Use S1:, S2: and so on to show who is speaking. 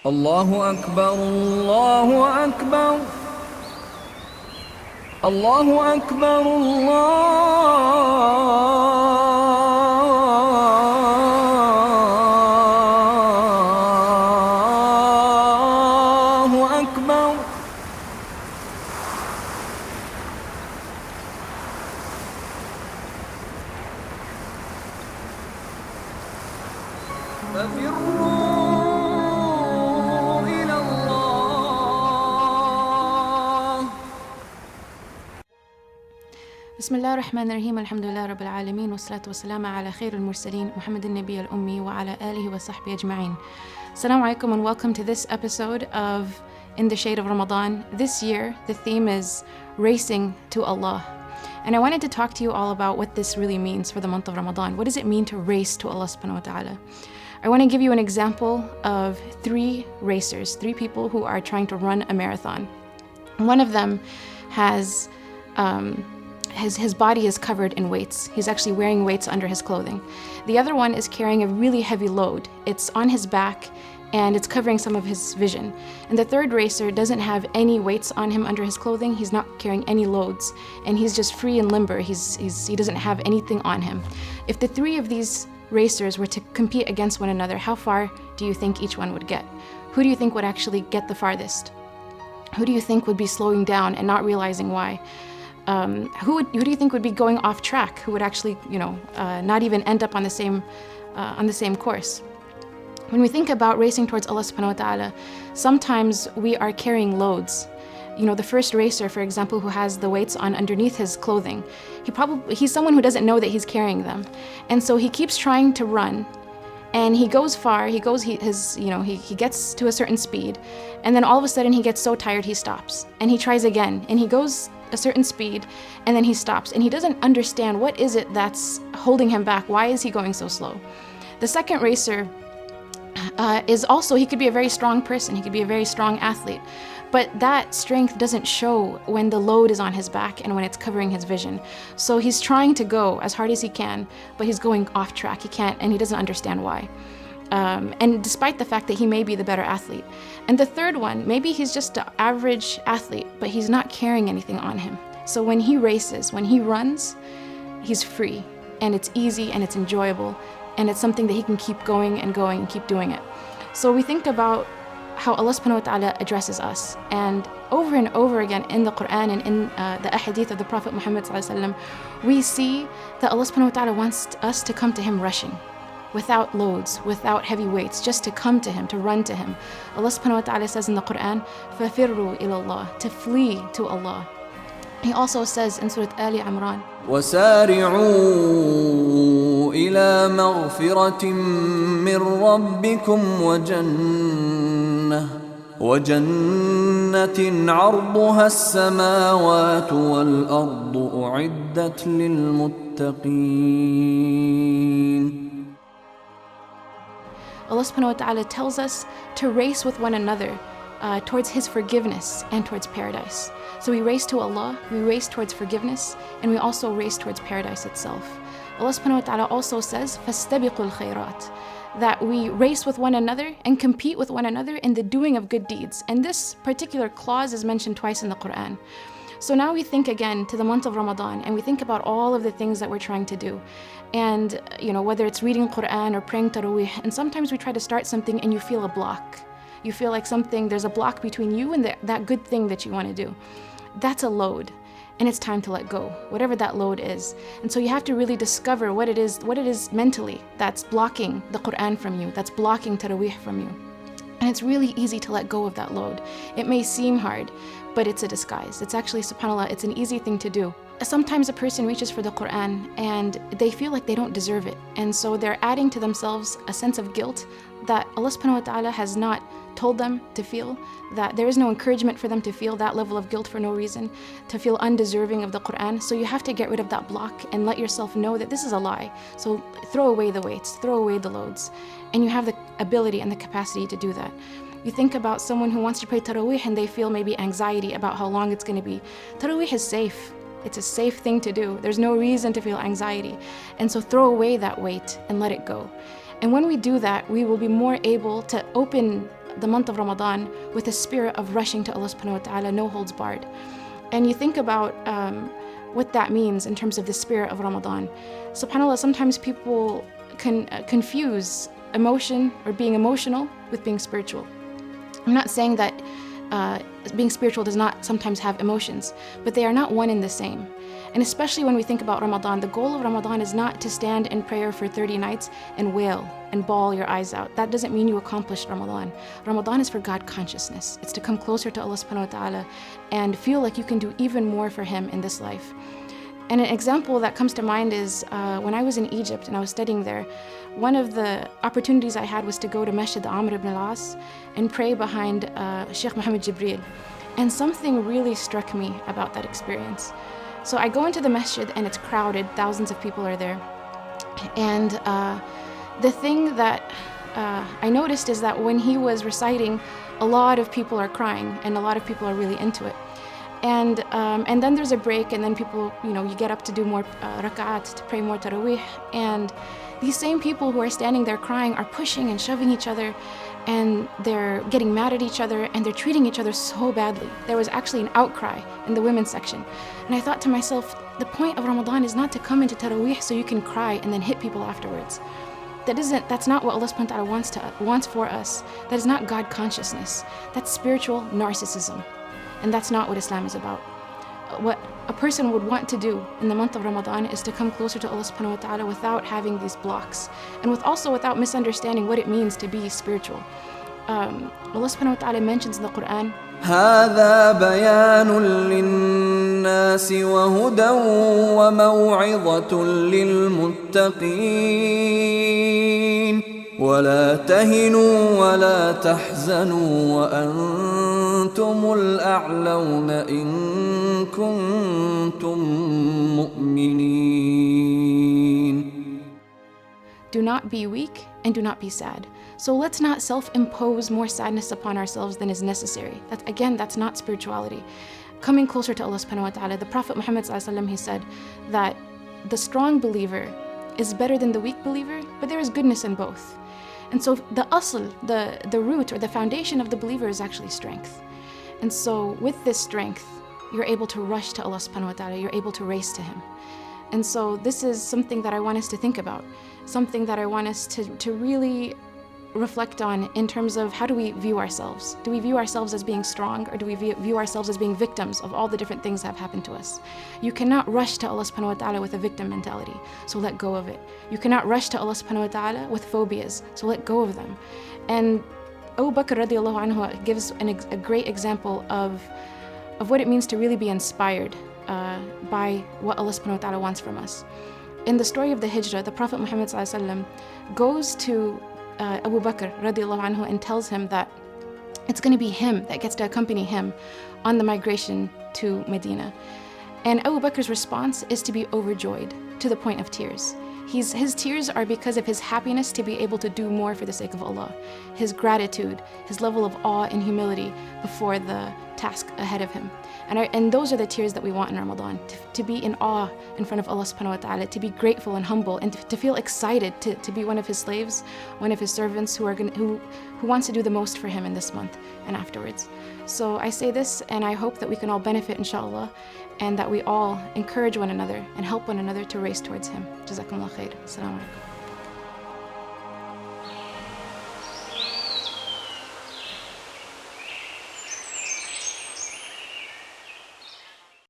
S1: الله أكبر الله أكبر الله أكبر الله أكبر ففروا إلى الله.
S2: بسم الله الرحمن الرحيم الحمد لله رب العالمين والصلاة والسلام على خير المرسلين محمد النبي الأمي وعلى آله وصحبه أجمعين. Assalamu alaikum and welcome to this episode of In the Shade of Ramadan. This year the theme is Racing to Allah. And I wanted to talk to you all about what this really means for the month of Ramadan. What does it mean to race to Allah subhanahu wa ta'ala? I want to give you an example of three racers, three people who are trying to run a marathon. One of them has his body is covered in weights. He's actually wearing weights under his clothing. The other one is carrying a really heavy load. It's on his back and it's covering some of his vision. And the third racer doesn't have any weights on him under his clothing. He's not carrying any loads and he's just free and limber. He doesn't have anything on him. If the three of these racers were to compete against one another, how far do you think each one would get? Who do you think would actually get the farthest? Who do you think would be slowing down and not realizing why? Who do you think would be going off track? Who would actually, not even end up on the same course? When we think about racing towards Allah subhanahu wa ta'ala, sometimes we are carrying loads. The first racer, for example, who has the weights on underneath his clothing, he's someone who doesn't know that he's carrying them. And so he keeps trying to run and he goes far, he gets to a certain speed, and then all of a sudden he gets so tired he stops. And he tries again and he goes a certain speed and then he stops and he doesn't understand what is it that's holding him back. Why is he going so slow? The second racer he could be a very strong person, he could be a very strong athlete, but that strength doesn't show when the load is on his back and when it's covering his vision. So he's trying to go as hard as he can, but he's going off track. He can't, and he doesn't understand why. And despite the fact that he may be the better athlete. And the third one, maybe he's just an average athlete, but he's not carrying anything on him. So when he races, when he runs, he's free and it's easy and it's enjoyable and it's something that he can keep going and keep doing it. So we think about how Allah subhanahu wa ta'ala addresses us, and over again in the Quran and in the ahadith of the Prophet Muhammad sallallahu alaihi wasallam, we see that Allah subhanahu wa ta'ala wants us to come to him rushing, without loads, without heavy weights, just to come to him, to run to him. Allah subhanahu wa ta'ala says in the Quran, فَفِرُّوا إِلَى اللَّهِ, to flee to Allah. He also says in Surah Ali Imran,
S1: وسارعوا إلى مغفرة من ربكم وجنة عرضها السماوات والأرض أعدت للمتقين.
S2: Allah subhanahu wa ta'ala tells us to race with one another towards his forgiveness and towards paradise. So we race to Allah, we race towards forgiveness, and we also race towards paradise itself. Allah subhanahu wa ta'ala also says, فَاسْتَبِقُوا الْخَيْرَاتِ, that we race with one another and compete with one another in the doing of good deeds. And this particular clause is mentioned twice in the Quran. So now we think again to the month of Ramadan and we think about all of the things that we're trying to do. And whether it's reading Quran or praying Taraweeh, and sometimes we try to start something and you feel a block. You feel like there's a block between you and that good thing that you want to do. That's a load, and it's time to let go, whatever that load is. And so you have to really discover what it is mentally that's blocking the Quran from you, that's blocking Taraweeh from you. And it's really easy to let go of that load. It may seem hard, but it's a disguise. It's actually, subhanAllah, it's an easy thing to do. Sometimes a person reaches for the Quran and they feel like they don't deserve it. And so they're adding to themselves a sense of guilt that Allah subhanahu wa ta'ala has not told them to feel, that there is no encouragement for them to feel that level of guilt for no reason, to feel undeserving of the Quran. So you have to get rid of that block and let yourself know that this is a lie. So throw away the weights, throw away the loads, and you have the ability and the capacity to do that. You think about someone who wants to pray Taraweeh and they feel maybe anxiety about how long it's going to be. Taraweeh is safe. It's a safe thing to do. There's no reason to feel anxiety. And so throw away that weight and let it go. And when we do that, we will be more able to open the month of Ramadan with a spirit of rushing to Allah subhanahu wa ta'ala, no holds barred. And you think about what that means in terms of the spirit of Ramadan. SubhanAllah, sometimes people can confuse emotion or being emotional with being spiritual. I'm not saying that being spiritual does not sometimes have emotions, but they are not one and the same. And especially when we think about Ramadan, the goal of Ramadan is not to stand in prayer for 30 nights and wail and bawl your eyes out. That doesn't mean you accomplished Ramadan. Ramadan is for God consciousness. It's to come closer to Allah subhanahu wa ta'ala and feel like you can do even more for Him in this life. And an example that comes to mind is when I was in Egypt and I was studying there, one of the opportunities I had was to go to Masjid Amr ibn al-As and pray behind Sheikh Muhammad Jibreel. And something really struck me about that experience. So I go into the masjid and it's crowded, thousands of people are there. And the thing that I noticed is that when he was reciting, a lot of people are crying and a lot of people are really into it. And then there's a break, and then people, you get up to do more rak'at, to pray more tarawih. And these same people who are standing there crying are pushing and shoving each other, and they're getting mad at each other, and they're treating each other so badly. There was actually an outcry in the women's section. And I thought to myself, the point of Ramadan is not to come into tarawih so you can cry and then hit people afterwards. That's not what Allah subhanahu wa ta'ala wants for us. That is not God consciousness. That's spiritual narcissism. And that's not what Islam is about. What a person would want to do in the month of Ramadan is to come closer to Allah subhanahu wa ta'ala without having these blocks, and without misunderstanding what it means to be spiritual. Allah subhanahu wa ta'ala mentions in the Quran,
S1: هذا بيان للناس وهدى وموعظة للمتقين ولا تهنوا ولا تحزنوا وأنتم الأعلون إن كنتم مؤمنين.
S2: Do not be weak and do not be sad. So let's not self-impose more sadness upon ourselves than is necessary. That's not spirituality. Coming closer to Allah subhanahu wa ta'ala, the Prophet Muhammad sallallahu alaihi wasallam, he said that the strong believer is better than the weak believer, but there is goodness in both. And so the asl, the root or the foundation of the believer is actually strength. And so with this strength, you're able to rush to Allah subhanahu wa ta'ala, you're able to race to Him. And so this is something that I want us to think about, something that I want us to really reflect on in terms of how do we view ourselves? Do we view ourselves as being strong, or do we view ourselves as being victims of all the different things that have happened to us? You cannot rush to Allah subhanahu wa ta'ala with a victim mentality, so let go of it. You cannot rush to Allah subhanahu wa ta'ala with phobias, so let go of them. And Abu Bakr radiallahu anhu gives a great example of what it means to really be inspired by what Allah subhanahu wa ta'ala wants from us. In the story of the Hijrah, the Prophet Muhammad sallallahu alaihi wasallam goes to Abu Bakr radiallahu anhu and tells him that it's going to be him that gets to accompany him on the migration to Medina. And Abu Bakr's response is to be overjoyed to the point of tears. His tears are because of his happiness to be able to do more for the sake of Allah, his gratitude, his level of awe and humility before the task ahead of him. And those are the tears that we want in Ramadan, to be in awe in front of Allah subhanahu wa ta'ala, to be grateful and humble, and to feel excited to be one of His slaves, one of His servants who wants to do the most for Him in this month and afterwards. So I say this, and I hope that we can all benefit, inshallah, and that we all encourage one another and help one another to race towards Him. Jazakumullah khair. Assalamu alaikum.